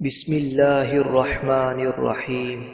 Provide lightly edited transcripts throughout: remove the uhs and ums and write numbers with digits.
بسم الله الرحمن الرحيم.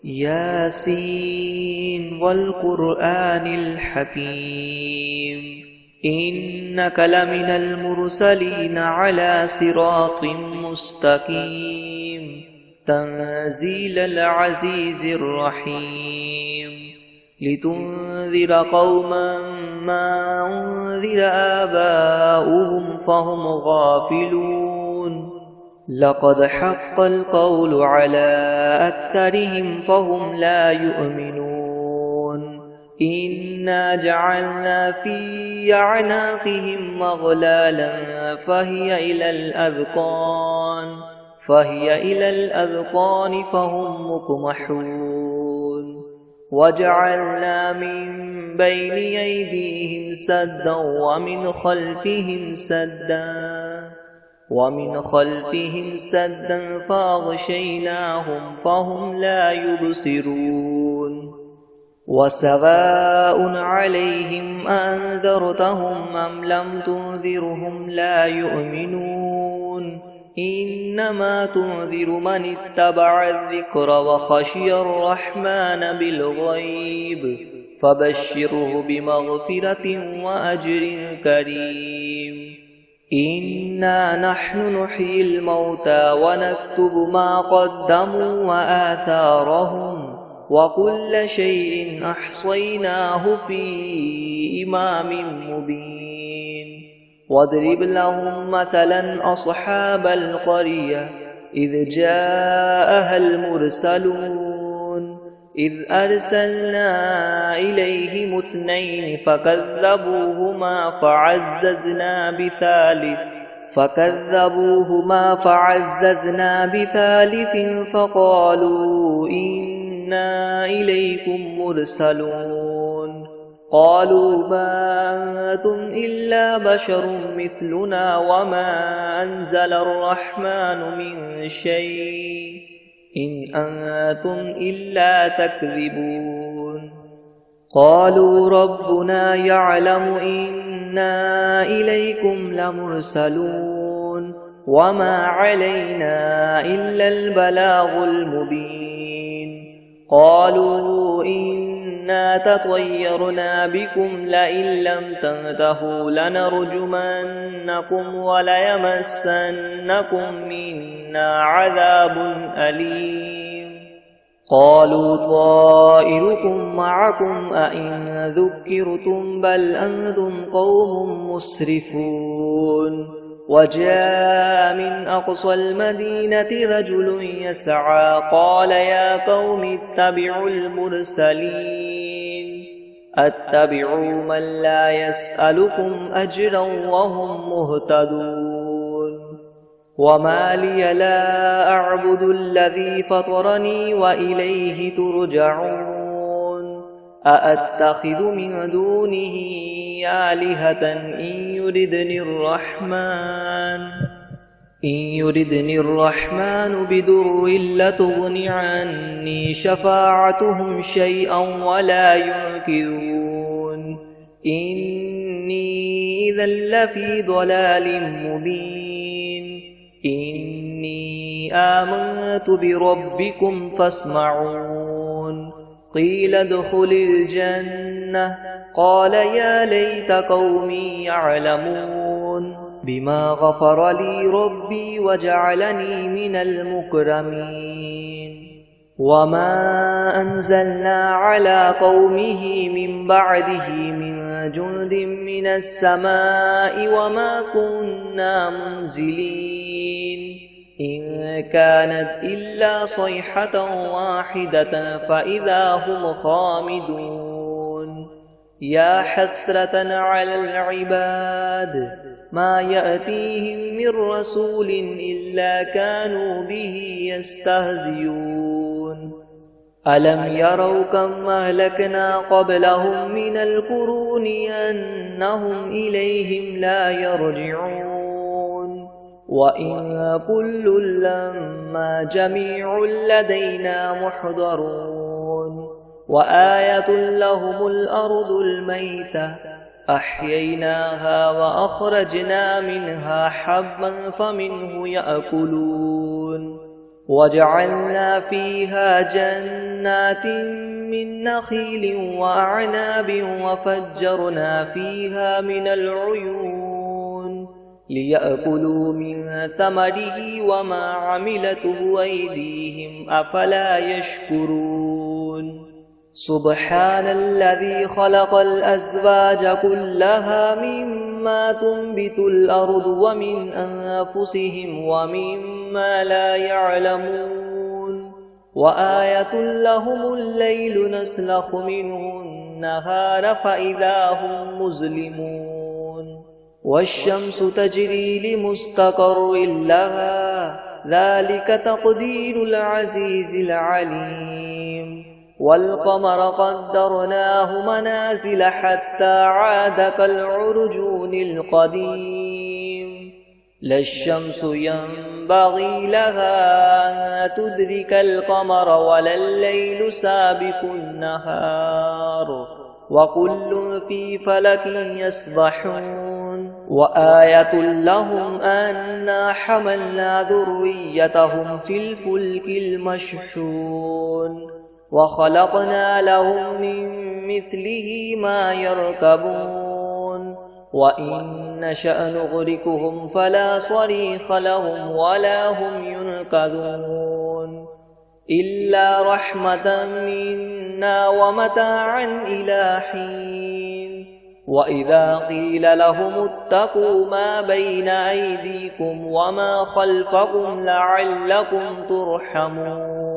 ياسين والقرآن الحكيم إنك لمن المرسلين على صراط مستقيم تنزيل العزيز الرحيم لتنذر قوما ما أنذر آباؤهم فهم غافلون لقد حق القول على أكثرهم فهم لا يؤمنون إنا جعلنا في أعناقهم مغلالا فهي إلى الأذقان فهم مقمحون وجعلنا من بين أيديهم سدا ومن خلفهم سدا فأغشيناهم فهم لا يبصرون وسواء عليهم أنذرتهم أم لم تنذرهم لا يؤمنون إنما تنذر من اتبع الذكر وخشي الرحمن بالغيب فبشره بمغفرة وأجر كريم إنا نحن نحيي الموتى ونكتب ما قدموا وآثارهم وكل شيء أحصيناه في إمام مبين واضرب لهم مثلا أصحاب القرية إذ جاءها المرسلون إذ أرسلنا إليهم 2 فكذبوهما فعززنا بثالث فقالوا إنا إليكم مرسلون قالوا ما أنتم إلا بشر مثلنا وما أنزل الرحمن من شيء إن أنتم إلا تكذبون قالوا ربنا يعلم إنا إليكم لمرسلون وما علينا إلا البلاغ المبين قالوا إنا تطيرنا بكم لئن لم تنتهوا لنرجمنكم وليمسنكم منا عذاب أليم قالوا طائركم معكم أئن ذكرتم بل أنتم قوم مسرفون وجاء من أقصى المدينة رجل يسعى قال يا قوم اتبعوا المرسلين اتبعوا من لا يسألكم أجرا وهم مهتدون وما لي لا أعبد الذي فطرني وإليه ترجعون أأتخذ من دونه آلهة إن يردني الرحمن بدر لتغن عني شفاعتهم شيئا ولا ينقذون إني إذا لفي ضلال مبين إني آمنت بربكم فاسمعون قيل ادخل الجنة قال يا ليت قومي يعلمون بما غفر لي ربي وجعلني من المكرمين وما أنزلنا على قومه من بعده من جند من السماء وما كنا منزلين إن كانت إلا صيحة واحدة فإذا هم خامدون يا حسرة على العباد ما يأتيهم من رسول إلا كانوا به يستهزئون ألم يروا كم أهلكنا قبلهم من القرون أنهم إليهم لا يرجعون وإن كل لما جميع لدينا محضرون وآية لهم الأرض الميتة أحييناها وأخرجنا منها حبا فمنه يأكلون وجعلنا فيها جنات من نخيل وأعناب وفجرنا فيها من العيون ليأكلوا من ثمره وما عملته أيديهم أفلا يشكرون سبحان الذي خلق الأزواج كلها مما تنبت الأرض ومن أنفسهم ومما لا يعلمون وآية لهم الليل نسلخ منه النهار فإذا هم مظلمون والشمس تجري لمستقر لها ذلك تقدير العزيز العليم والقمر قدرناه منازل حتى عاد كالعرجون القديم لا الشمس ينبغي لها أن تدرك القمر ولا الليل سابق النهار وكل في فلك يسبحون وآية لهم أنا حملنا ذريتهم في الفلك المشحون وخلقنا لهم من مثله ما يركبون وإن نشأ نغرقهم فلا صريخ لهم ولا هم ينقذون إلا رحمة منا ومتاعا إلى حين وإذا قيل لهم اتقوا ما بين أيديكم وما خلفكم لعلكم ترحمون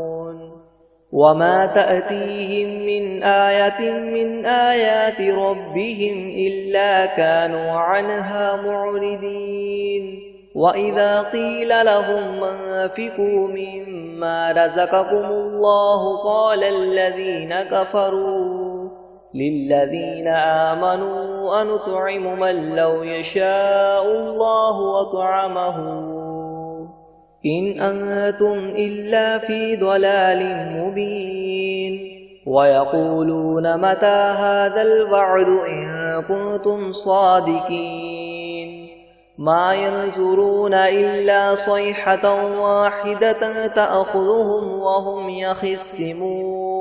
وما تأتيهم من آية من آيات ربهم إلا كانوا عنها معرضين وإذا قيل لهم أنفقوا مما رزقكم الله قال الذين كفروا للذين آمنوا أنطعم من لو يشاء الله وطعمه إن أنتم إلا في ضلال مبين ويقولون متى هذا الوعد إن كنتم صادقين ما ينظرون إلا صيحة واحدة تأخذهم وهم يخصمون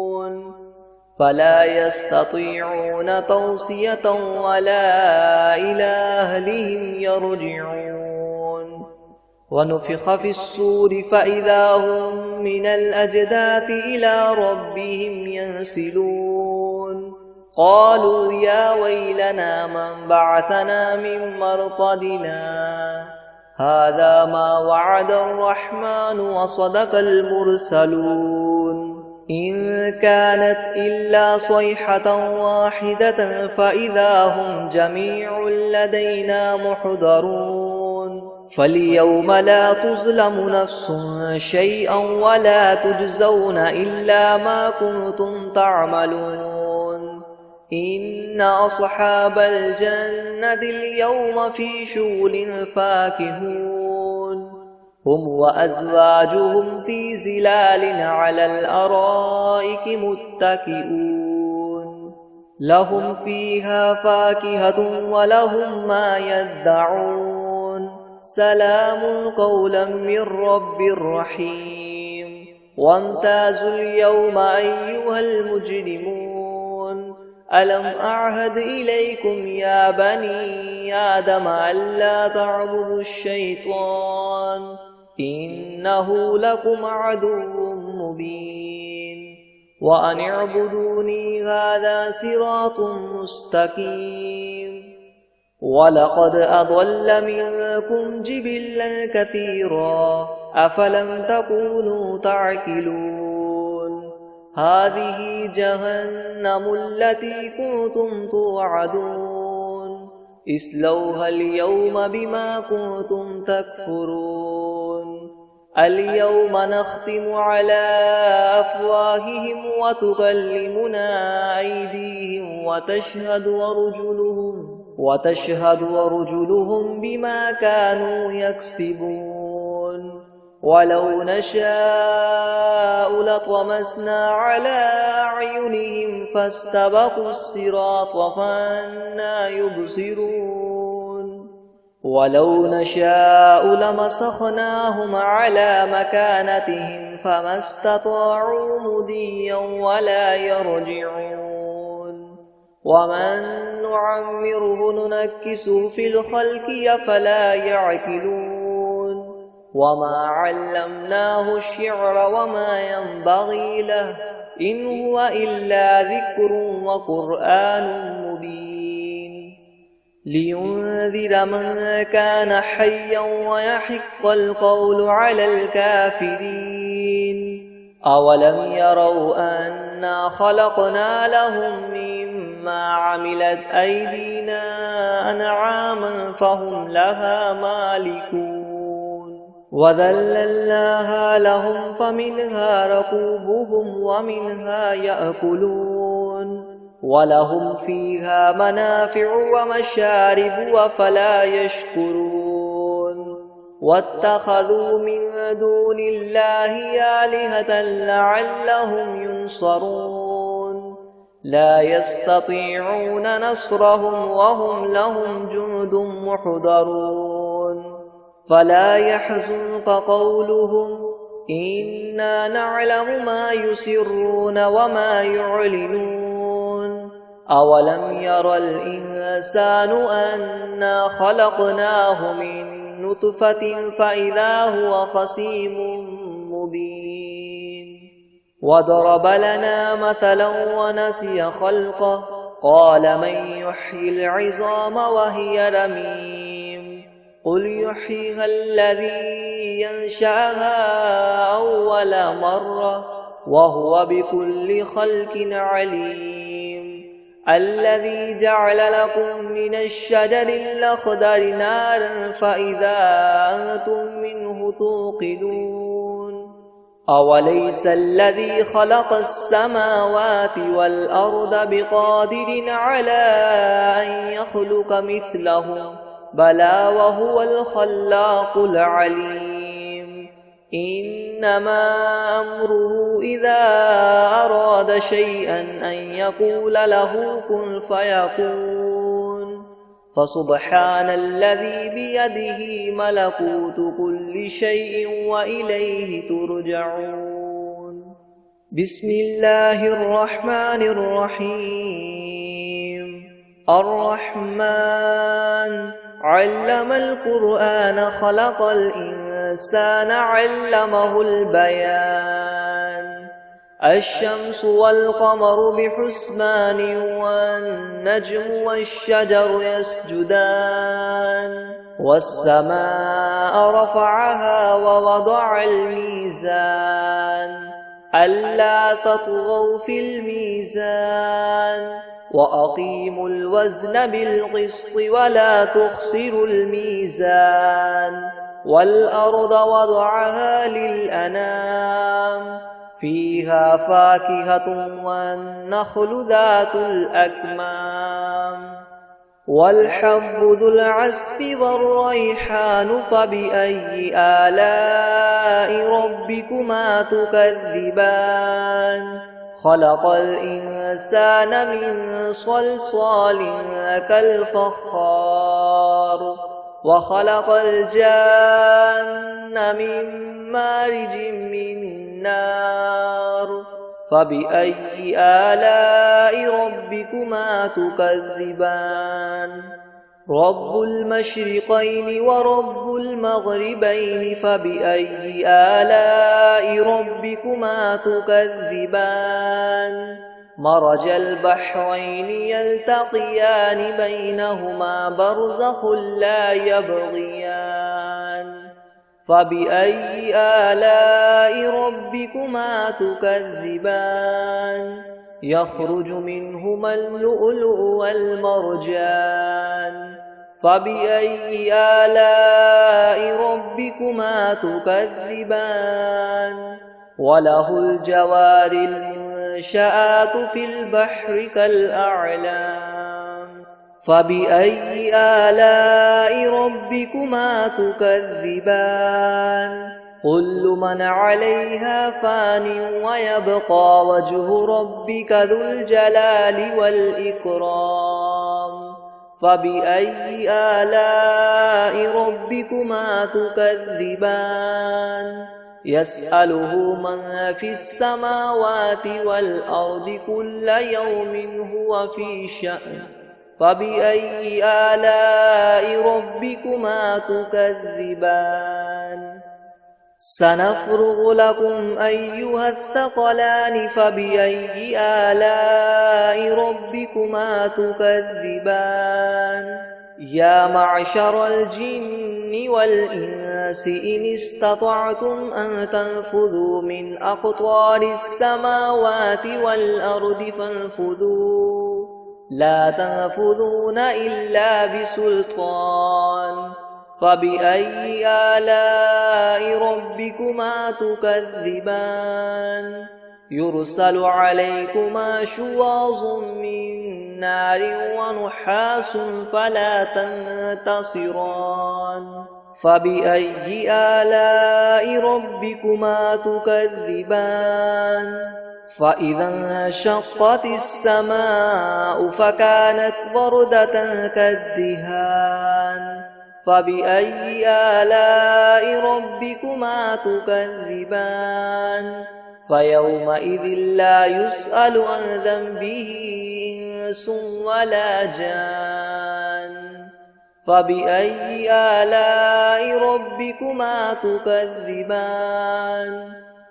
فلا يستطيعون توصية ولا إلى أهلهم يرجعون ونفخ في الصور فإذا هم من الأجداث إلى ربهم ينسلون قالوا يا ويلنا من بعثنا من مرقدنا هذا ما وعد الرحمن وصدق المرسلون إن كانت إلا صيحة واحدة فإذا هم جميع لدينا محضرون فاليوم لا تظلم نفس شيئا ولا تجزون إلا ما كنتم تعملون إن أصحاب الجنة اليوم في شغل فاكهون هم وأزواجهم في ظلال على الأرائك متكئون لهم فيها فاكهة ولهم ما يدعون سلام قولا من رب رحيم وامتازوا اليوم أيها المجرمون ألم أعهد إليكم يا بني آدم ألا تعبدوا الشيطان إنه لكم عدو مبين وأن اعبدوني هذا صراط مستقيم ولقد أضل منكم جبلا كثيرا أفلم تكونوا تعقلون هذه جهنم التي كنتم توعدون اصلوها اليوم بما كنتم تكفرون اليوم نختم على أفواههم وتكلمنا أيديهم وتشهد أرجلهم بما كانوا يكسبون ولو نشاء لطمسنا على أعينهم فاستبقوا الصراط فأنى يبصرون ولو نشاء لمسخناهم على مكانتهم فما استطاعوا مضيا ولا يرجعون ومن نعمره ننكسه في الخلق أفلا يعقلون وما علمناه الشعر وما ينبغي له إن هو إلا ذكر وقرآن مبين لينذر من كان حيا ويحق القول على الكافرين أولم يروا أنا خلقنا لهم مما عملت أيدينا أنعاما فهم لها مالكون وذللناها لهم فمنها ركوبهم ومنها يأكلون ولهم فيها منافع ومشارب وفلا يشكرون واتخذوا من دون الله آلهة لعلهم ينصرون لا يستطيعون نصرهم وهم لهم جند محضرون فلا يحزنك قولهم إنا نعلم ما يسرون وما يعلنون أولم ير الإنسان أنا خلقناه من نطفة فإذا هو خصيم مبين وضرب لنا مثلا ونسي خلقه قال من يحيي العظام وهي رميم قل يحييها الذي ينشأها أول مرة وهو بكل خلق عليم الذي جعل لكم من الشجر الأخضر نارا فإذا أنتم منه توقدون أوليس الذي خلق السماوات والأرض بقادر على أن يخلق مثلهم بلى وهو الخلاق العليم إنما أمره إذا أراد شيئا أن يقول له كن فيكون فسبحان الذي بيده ملكوت كل شيء وإليه ترجعون بسم الله الرحمن الرحيم الرحمن علم القرآن خلق الإنسان علمه البيان الشمس والقمر بحسبان والنجم والشجر يسجدان والسماء رفعها ووضع الميزان ألا تطغوا في الميزان وأقيموا الوزن بالقسط ولا تخسروا الميزان والأرض وضعها للأنام فيها فاكهة والنخل ذات الأكمام والحب ذو العصف والريحان فبأي آلاء ربكما تكذبان خلق الإنسان من صلصال كالفخار وخلق الجان من مارج من نار فبأي آلاء ربكما تكذبان رب المشرقين ورب المغربين فبأي آلاء ربكما تكذبان مرج البحرين يلتقيان بينهما برزخ لا يبغيان فبأي آلاء ربكما تكذبان يخرج منهما اللؤلؤ والمرجان فبأي آلاء ربكما تكذبان وله الجوار المنشآت في البحر كالأعلام فبأي آلاء ربكما تكذبان كل من عليها فان ويبقى وجه ربك ذو الجلال والإكرام فبأي آلاء ربكما تكذبان يسأله من في السماوات والأرض كل يوم هو في شأن فبأي آلاء ربكما تكذبان سنفرغ لكم أيها الثقلان فبأي آلاء ربكما تكذبان يا معشر الجن والإنس إن استطعتم أن تنفذوا من أقطار السماوات والأرض فانفذوا لا تنفذون إلا بسلطان فبأي آلاء ربكما تكذبان يرسل عليكما شواظ من نار ونحاس فلا تنتصران فبأي آلاء ربكما تكذبان فإذا انشقت السماء فكانت وردة كالدهان فبأي آلاء ربكما تكذبان فيومئذ لا يسأل عن ذنبه إنس ولا جان فبأي آلاء ربكما تكذبان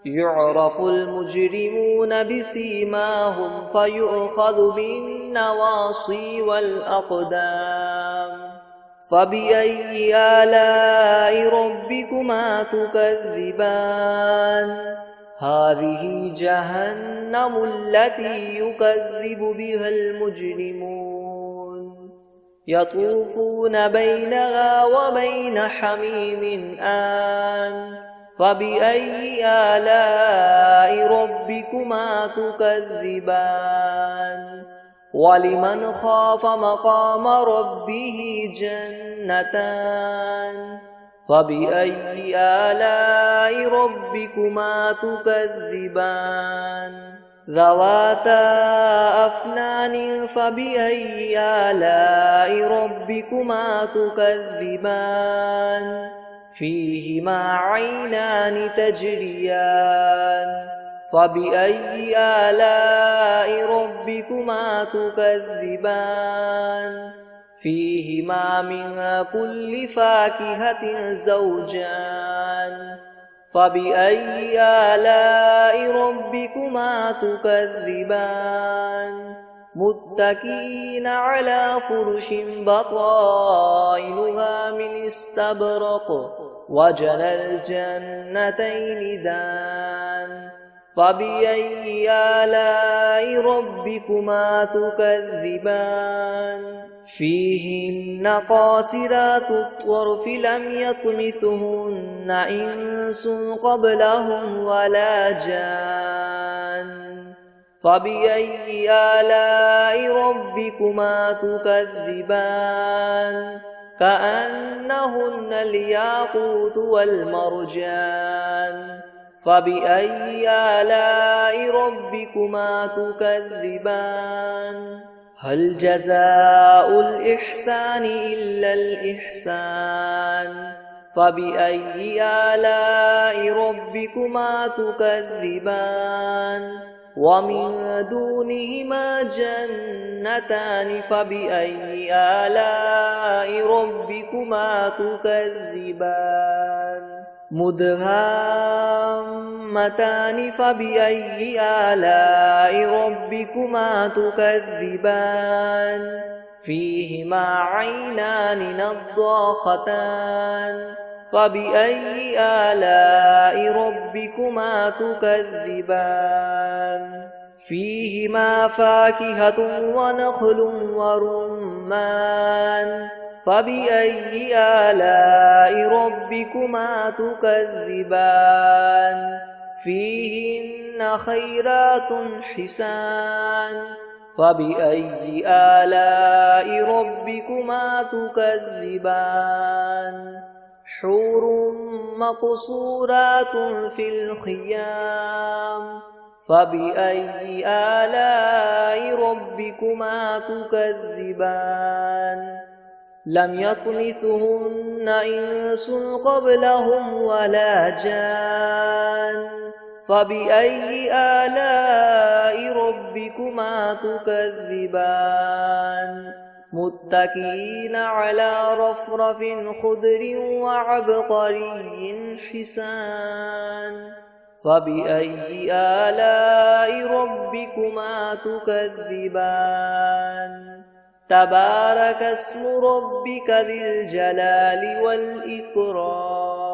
يعرف المجرمون بسيماهم فيؤخذ بالنواصي والأقدام فبأي آلاء ربكما تكذبان هذه جهنم التي يكذب بها المجرمون يطوفون بينها وبين حميم آن فبأي آلاء ربكما تكذبان ولمن خاف مقام ربه جنتان فبأي آلاء ربكما تكذبان ذواتا أفنان فبأي آلاء ربكما تكذبان فيهما عينان تجريان فبأي آلاء ربكما تكذبان فيهما من كل فاكهة زوجان فبأي آلاء ربكما تكذبان متكئين على فرش بطائنها من استبرق وجنى الجنتين دان فبأي آلاء ربكما تكذبان فيهن قاصرات الطرف لم يطمثهن إنس قبلهم ولا جان فبأي آلاء ربكما تكذبان كأنهن الياقوت والمرجان فبأي آلاء ربكما تكذبان هل جزاء الإحسان إلا الإحسان فبأي آلاء ربكما تكذبان ومن دونهما جنتان فبأي آلاء ربكما تكذبان مدهامتان فبأي آلاء ربكما تكذبان فيهما عينان نضاختان فبأي آلاء ربكما تكذبان فيهما فاكهة ونخل ورمان فبأي آلاء ربكما تكذبان فيهن خيرات حسان فبأي آلاء ربكما تكذبان حور مقصورات في الخيام فبأي آلاء ربكما تكذبان لم يطمثهن إنس قبلهم ولا جان فبأي آلاء ربكما تكذبان متكئين على رفرف خضر وعبقري حسان فبأي آلاء ربكما تكذبان تبارك اسم ربك ذي الجلال والإكرام